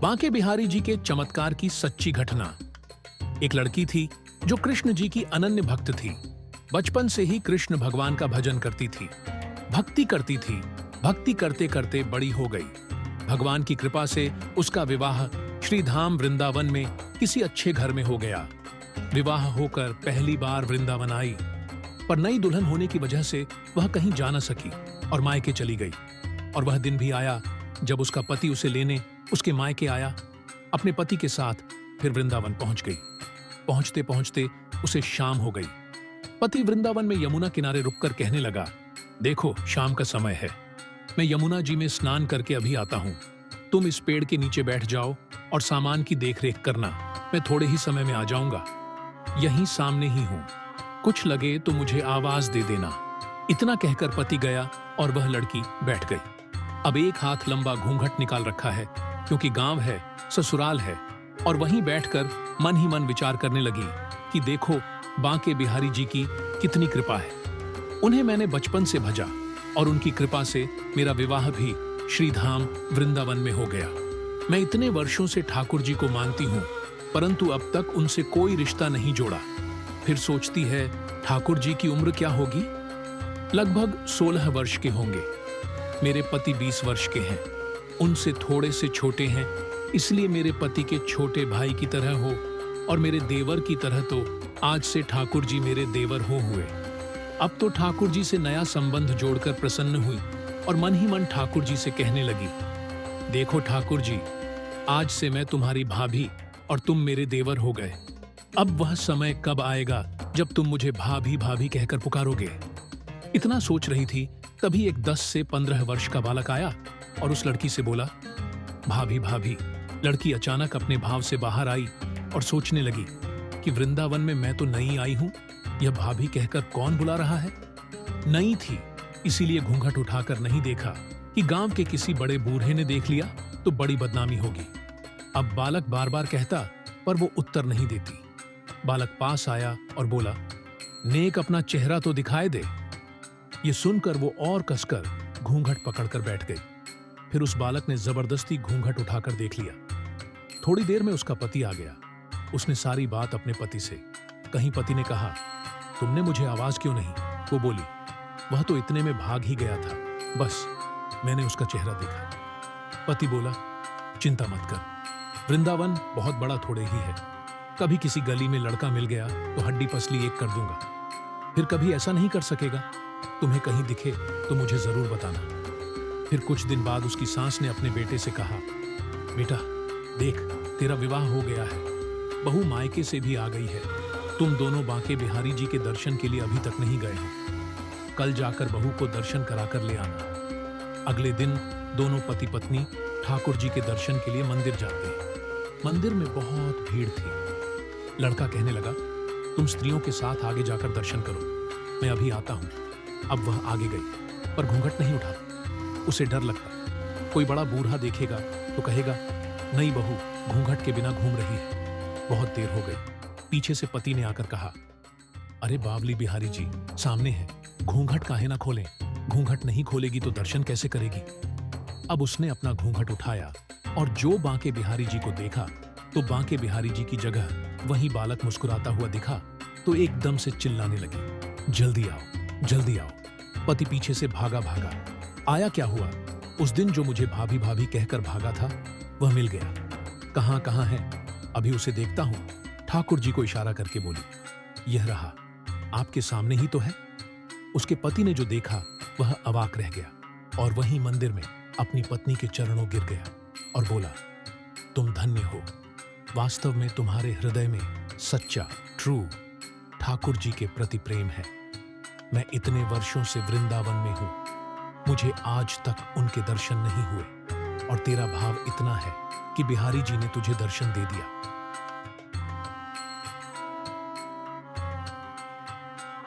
बांके बिहारी जी के चमत्कार की सच्ची घटना। एक लड़की थी जो कृष्ण जी की अनन्य भक्त थी। बचपन से ही कृष्ण भगवान का भजन करती थी, भक्ति करती थी। भक्ति करते करते बड़ी हो गई। भगवान की कृपा से उसका विवाह श्रीधाम वृंदावन में किसी अच्छे घर में हो गया। विवाह होकर पहली बार वृंदावन आई, पर नई दुल्हन होने की वजह से वह कहीं जा न सकी और मायके चली गई। और वह दिन भी आया जब उसका पति उसे लेने उसके मायके आया। अपने पति के साथ फिर वृंदावन पहुंच गई। पहुंचते पहुंचते उसे शाम हो गई। पति वृंदावन में यमुना किनारे रुककर कहने लगा, देखो शाम का समय है, मैं यमुना जी में स्नान करके अभी आता हूं। तुम इस पेड़ के नीचे बैठ जाओ और सामान की देखरेख करना, मैं थोड़े ही समय में आ जाऊंगा। यहीं सामने ही हूं, कुछ लगे तो मुझे आवाज दे देना। इतना कहकर पति गया और वह लड़की बैठ गई। अब एक हाथ लंबा घूंघट निकाल रखा है, क्योंकि गांव है, ससुराल है, और वहीं बैठकर मन ही मन विचार करने लगी कि देखो बांके बिहारी जी की कितनी कृपा है। उन्हें मैंने बचपन से भजा और उनकी कृपा से मेरा विवाह भी श्रीधाम वृंदावन में हो गया। मैं इतने वर्षों से ठाकुर जी को मानती हूँ, परंतु अब तक उनसे कोई रिश्ता नहीं जोड़ा। फिर सोचती है ठाकुर जी की उम्र क्या होगी? लगभग 16 वर्ष के होंगे। मेरे पति 20 वर्ष के हैं, उनसे थोड़े से छोटे हैं, इसलिए मेरे पति के छोटे भाई की तरह हो और मेरे देवर की तरह तो आज से ठाकुर जी मेरे देवर हो हुए। अब तो ठाकुर जी से नया संबंध जोड़कर प्रसन्न हुई और मन ही मन ठाकुर जी से कहने लगी, देखो ठाकुर जी, आज से मैं तुम्हारी भाभी और तुम मेरे देवर हो गए। अब वह समय कब आएगा जब तुम मुझे भाभी भाभी कहकर पुकारोगे? इतना सोच रही थी, तभी एक 10 से 15 वर्ष का बालक आया और उस लड़की से बोला, भाभी भाभी। लड़की अचानक अपने भाव से बाहर आई और सोचने लगी कि वृंदावन में मैं तो नई आई हूं, यह भाभी कहकर कौन बुला रहा है? नई थी, इसीलिए घूंघट उठाकर नहीं देखा कि गांव के किसी बड़े बूढ़े ने देख लिया तो बड़ी बदनामी होगी। अब बालक बार बार कहता, पर वो उत्तर नहीं देती। बालक पास आया और बोला, नेक अपना चेहरा तो दिखाए दे। ये सुनकर वो और कसकर घूंघट पकड़कर बैठ गई। फिर उस बालक ने जबरदस्ती घूंघट उठाकर देख लिया। थोड़ी देर में उसका पति आ गया। उसने सारी बात अपने पति से कहीं। पति ने कहा, तुमने मुझे आवाज क्यों नहीं? वो बोली, वह तो इतने में भाग ही गया था, बस मैंने उसका चेहरा देखा। पति बोला, चिंता मत कर, वृंदावन बहुत बड़ा थोड़े ही है। कभी किसी गली में लड़का मिल गया तो हड्डी पसली एक कर दूंगा। फिर कभी ऐसा नहीं कर सकेगा। तुम्हें कहीं दिखे तो मुझे जरूर बताना। फिर कुछ दिन बाद उसकी सास ने अपने बेटे से कहा, बेटा देख, तेरा विवाह हो गया है, बहू मायके से भी आ गई है। तुम दोनों बांके बिहारी जी के दर्शन के लिए अभी तक नहीं गए हो। कल जाकर बहू को दर्शन कराकर ले आना। अगले दिन दोनों पति पत्नी ठाकुर जी के दर्शन के लिए मंदिर जाते हैं। मंदिर में बहुत भीड़ थी। लड़का कहने लगा, तुम स्त्रियों के साथ आगे जाकर दर्शन करो, मैं अभी आता हूं। अब वह आगे गई, पर घूंघट नहीं उठाती। उसे डर लगता, कोई बड़ा बूढ़ा देखेगा तो कहेगा, नई बहू घूंघट के बिना घूम रही है। बहुत देर हो गई। पीछे से पति ने आकर कहा, अरे बावली बिहारी जी, सामने है, घूंघट काहे ना खोलें? घूंघट नहीं खोलेगी तो दर्शन कैसे करेगी? अब उसने अपना घूंघट उठाया और जो बांके बिहारी जी को देखा तो बांके बिहारी जी की जगह वही बालक मुस्कुराता हुआ दिखा तो एकदम से चिल्लाने लगी, जल्दी आओ, जल्दी आओ। पति पीछे से भागा भागा। आया क्या हुआ? उस दिन जो मुझे भाभी भाभी कहकर भागा था वह मिल गया। कहां है? अभी उसे देखता हूं। ठाकुर जी को इशारा करके बोली, यह रहा, आपके सामने ही तो है। उसके पति ने जो देखा वह अवाक रह गया और वहीं मंदिर में अपनी पत्नी के चरणों गिर गया और बोला, तुम धन्य हो। वास्तव में तुम्हारे हृदय में सच्चा ट्रू ठाकुर जी के प्रति प्रेम है। मैं इतने वर्षों से वृंदावन में हूं, मुझे आज तक उनके दर्शन नहीं हुए और तेरा भाव इतना है कि बिहारी जी ने तुझे दर्शन दे दिया।